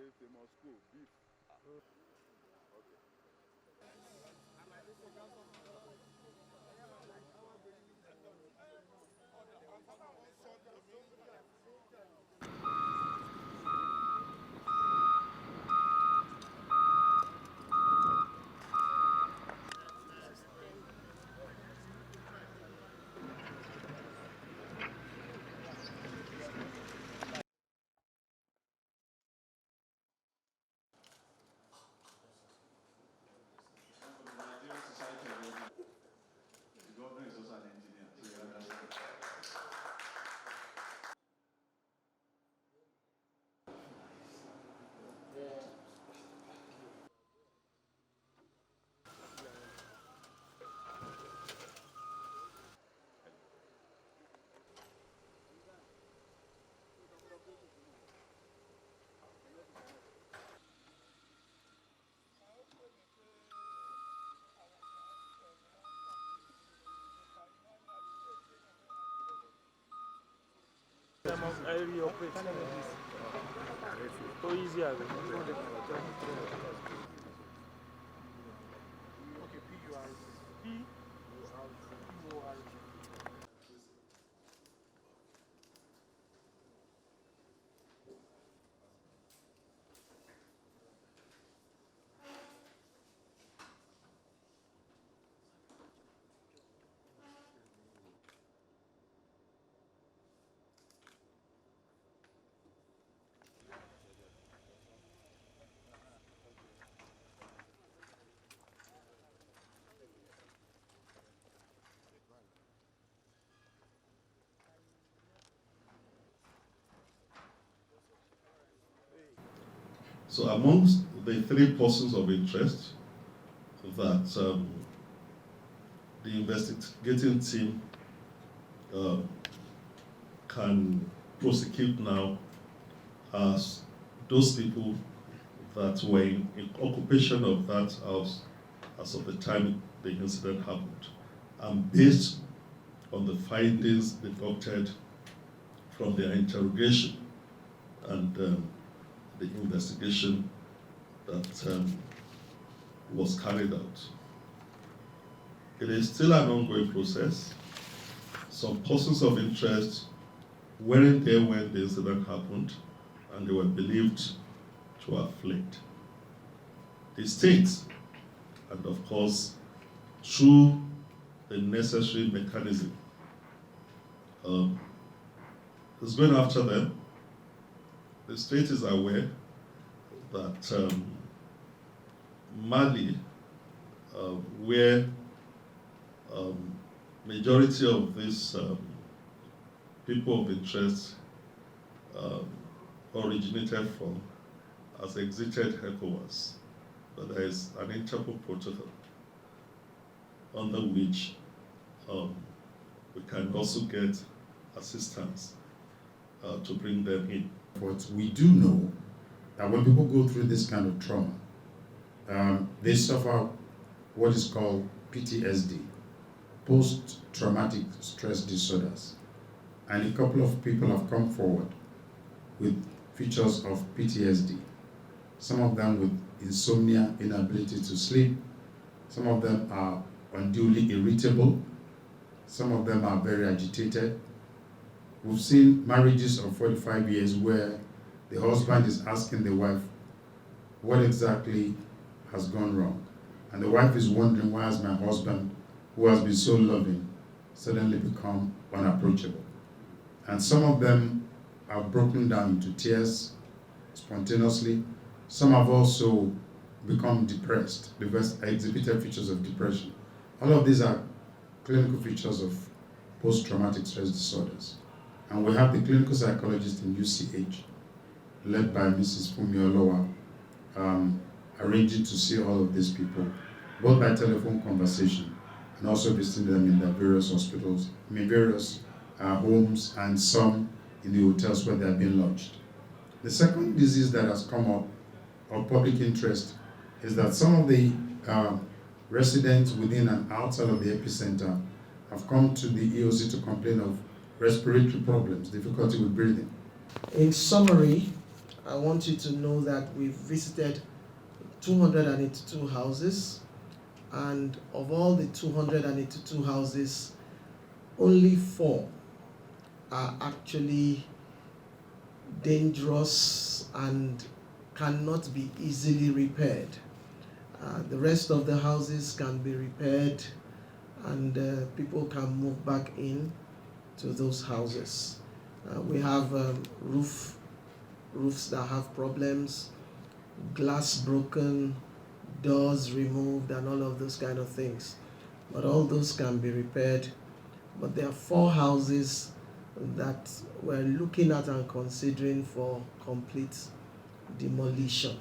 very famous school, beef. The governor is also an engineer, so you understand. So amongst the three persons of interest that the investigating team can prosecute now as those people that were in occupation of that house as of the time the incident happened, and based on the findings deducted from their interrogation and the investigation that was carried out. It is still an ongoing process. Some persons of interest weren't there when the incident happened, and they were believed to have fled. The state, and of course, through the necessary mechanism, is going after them. The state is aware that Mali, where majority of these people of interest originated from, has exited ECOWAS, but there is an Interpol protocol under which we can also get assistance to bring them in. But we do know that when people go through this kind of trauma, they suffer what is called PTSD, post-traumatic stress disorders. And a couple of people have come forward with features of PTSD. Some of them with insomnia, inability to sleep. Some of them are unduly irritable. Some of them are very agitated. We've seen marriages of 45 years where the husband is asking the wife what exactly has gone wrong. And the wife is wondering, why has my husband, who has been so loving, suddenly become unapproachable? And some of them are broken down into tears spontaneously. Some have also become depressed, exhibited features of depression. All of these are clinical features of post-traumatic stress disorders. And we have the clinical psychologist in UCH, led by Mrs. Fumi Olowa, arranging to see all of these people, both by telephone conversation and also visiting them in their various hospitals, various homes, and some in the hotels where they have been lodged. The second disease that has come up of public interest is that some of the residents within and outside of the epicenter have come to the EOC to complain of respiratory problems, difficulty with breathing. In summary, I want you to know that we've visited 282 houses, and of all the 282 houses, only 4 are actually dangerous and cannot be easily repaired. The rest of the houses can be repaired, and people can move back in to those houses. We have roofs that have problems, glass broken, doors removed, and all of those kind of things. But all those can be repaired. But there are 4 houses that we're looking at and considering for complete demolition.